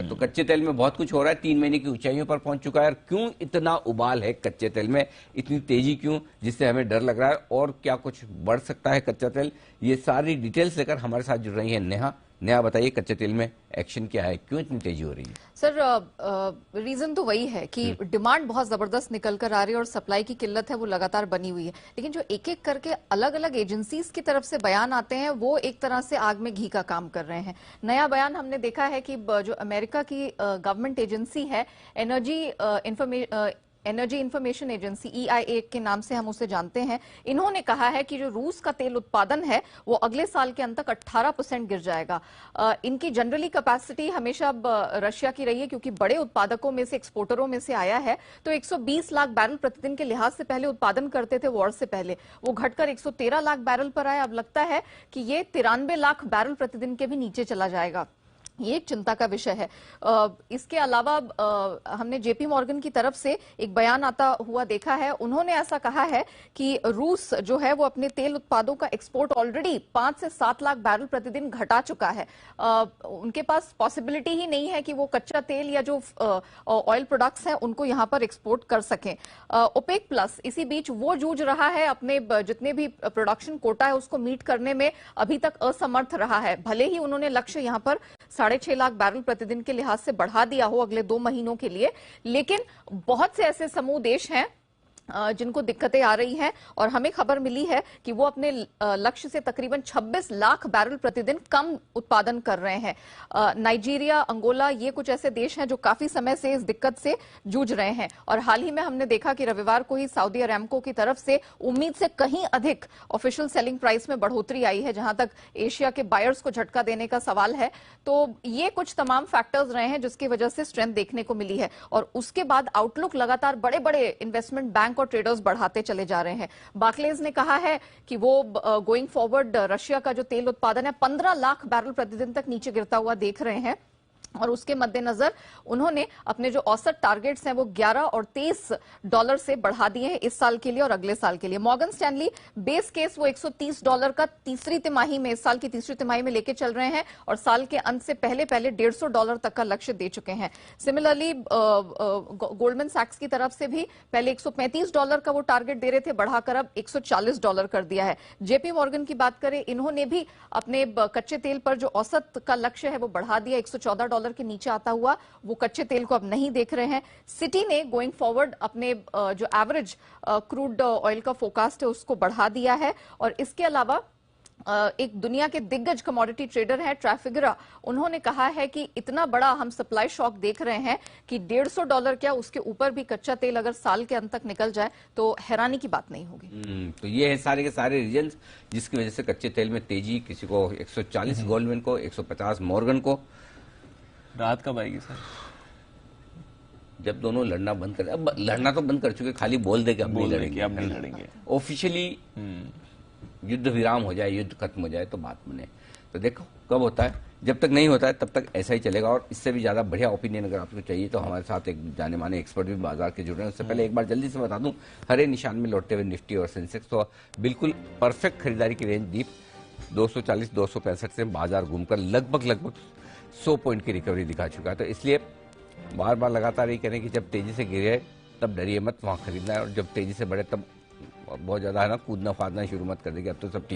तो कच्चे तेल में बहुत कुछ हो रहा है, 3 महीने की ऊंचाइयों पर पहुंच चुका है। और क्यों इतना उबाल है कच्चे तेल में, इतनी तेजी क्यों, जिससे हमें डर लग रहा है, और क्या कुछ बढ़ सकता है कच्चा तेल, ये सारी डिटेल्स लेकर हमारे साथ जुड़ रही है नेहा। नेहा, बताइए कच्चे तेल में एक्शन क्या है, क्यों इतनी तेजी हो रही है? सर, रीजन तो वही है कि डिमांड बहुत जबरदस्त निकल कर आ रही है और सप्लाई की किल्लत है वो लगातार बनी हुई है। लेकिन जो एक एक करके अलग अलग एजेंसीज की तरफ से बयान आते हैं वो एक तरह से आग में घी का काम कर रहे हैं। नया बयान हमने देखा है कि जो अमेरिका की गवर्नमेंट एजेंसी है, एनर्जी इंफॉर्मेशन एजेंसी EIA के नाम से हम उसे जानते हैं, इन्होंने कहा है कि जो रूस का तेल उत्पादन है वो अगले साल के अंत तक 18% गिर जाएगा। इनकी जनरली कैपेसिटी हमेशा रशिया की रही है, क्योंकि बड़े उत्पादकों में से, एक्सपोर्टरों में से आया है, तो 120 लाख बैरल प्रतिदिन के लिहाज से पहले उत्पादन करते थे वॉर से पहले, वो घटकर 113 लाख बैरल पर आया। अब लगता है कि ये 93 लाख बैरल प्रतिदिन के भी नीचे चला जाएगा। ये एक चिंता का विषय है। इसके अलावा हमने जेपी मॉर्गन की तरफ से एक बयान आता हुआ देखा है। उन्होंने ऐसा कहा है कि रूस जो है वो अपने तेल उत्पादों का एक्सपोर्ट ऑलरेडी 5 से 7 लाख बैरल प्रतिदिन घटा चुका है। उनके पास पॉसिबिलिटी ही नहीं है कि वो कच्चा तेल या जो ऑयल प्रोडक्ट्स हैं उनको यहां पर एक्सपोर्ट कर सकें। ओपेक प्लस इसी बीच वो जूझ रहा है, अपने जितने भी प्रोडक्शन कोटा है उसको मीट करने में अभी तक असमर्थ रहा है। भले ही उन्होंने लक्ष्य यहां पर 6.5 लाख बैरल प्रतिदिन के लिहाज से बढ़ा दिया हो अगले 2 महीनों के लिए, लेकिन बहुत से ऐसे समूह देश हैं जिनको दिक्कतें आ रही हैं और हमें खबर मिली है कि वो अपने लक्ष्य से तकरीबन 26 लाख बैरल प्रतिदिन कम उत्पादन कर रहे हैं। नाइजीरिया, अंगोला, ये कुछ ऐसे देश हैं जो काफी समय से इस दिक्कत से जूझ रहे हैं। और हाल ही में हमने देखा कि रविवार को ही सऊदी अरामको की तरफ से उम्मीद से कहीं अधिक ऑफिशियल सेलिंग प्राइस में बढ़ोतरी आई है, जहां तक एशिया के बायर्स को झटका देने का सवाल है। तो ये कुछ तमाम फैक्टर्स रहे हैं जिसकी वजह से स्ट्रेंथ देखने को मिली है। और उसके बाद आउटलुक लगातार बड़े बड़े इन्वेस्टमेंट बैंक और ट्रेडर्स बढ़ाते चले जा रहे हैं। बार्कलेज ने कहा है कि वो गोइंग फॉरवर्ड रशिया का जो तेल उत्पादन है 15 लाख बैरल प्रतिदिन तक नीचे गिरता हुआ देख रहे हैं। और उसके मद्देनजर उन्होंने अपने जो औसत टारगेट्स हैं वो 11 और 23 डॉलर से बढ़ा दिए हैं इस साल के लिए और अगले साल के लिए। मॉर्गन स्टैनली बेस केस वो 130 डॉलर का तीसरी तिमाही में, इस साल की तीसरी तिमाही में लेके चल रहे हैं और साल के अंत से पहले पहले 150 डॉलर तक का लक्ष्य दे चुके हैं। सिमिलरली गोल्डमैन सैक्स की तरफ से भी पहले 135 डॉलर का वो टारगेट दे रहे थे, बढ़ाकर अब 140 डॉलर कर दिया है। जेपी मॉर्गन की बात करें, इन्होंने भी अपने कच्चे तेल पर जो औसत का लक्ष्य है वो बढ़ा दिया, 114 डॉलर के नीचे आता हुआ वो कच्चे तेल को अब नहीं देख रहे हैं। सिटी ने गोइंग फॉरवर्ड अपने जो एवरेज क्रूड ऑयल का फोरकास्ट है उसको बढ़ा दिया है। और इसके अलावा एक दुनिया के दिग्गज कमोडिटी ट्रेडर हैं ट्राफिगरा, उन्होंने कहा है कि इतना बड़ा हम सप्लाई शॉक देख रहे हैं कि 150 डॉलर क्या उसके ऊपर भी कच्चा तेल अगर साल के अंत तक निकल जाए तो हैरानी की बात नहीं होगी। तो ये है सारे के सारे रीजंस जिसकी वजह से कच्चे तेल में तेजी, किसी को 140 गोल्डमैन को, 150 मॉर्गन को। रात कब आएगी सर? जब दोनों लड़ना बंद कर, अब लड़ना तो बंद कर चुके, खाली बोल दे कि अब नहीं लड़ेंगे, अब नहीं लड़ेंगे। ऑफिशियली युद्ध विराम हो जाए, युद्ध खत्म हो जाए तो बात बने। तो देखो कब होता है, जब तक नहीं होता है तब तक ऐसा ही चलेगा। और इससे भी ज्यादा बढ़िया ओपिनियन अगर आपको चाहिए तो हमारे साथ एक जाने माने एक्सपर्ट भी बाजार के जुड़ रहे हैं। उससे पहले एक बार जल्दी से बता दूं, हरे निशान में लौटते हुए निफ्टी और सेंसेक्स तो बिल्कुल परफेक्ट खरीदारी की रेंज दी। 240 265 से बाजार घूमकर लगभग 100 पॉइंट की रिकवरी दिखा चुका है। तो इसलिए बार बार लगातार ये करें कि जब तेजी से गिरे तब डरिए मत, वहां खरीदना है, और जब तेजी से बढ़े तब बहुत ज्यादा है ना कूदना फादना शुरू मत कर देगी। अब तो सब ठीक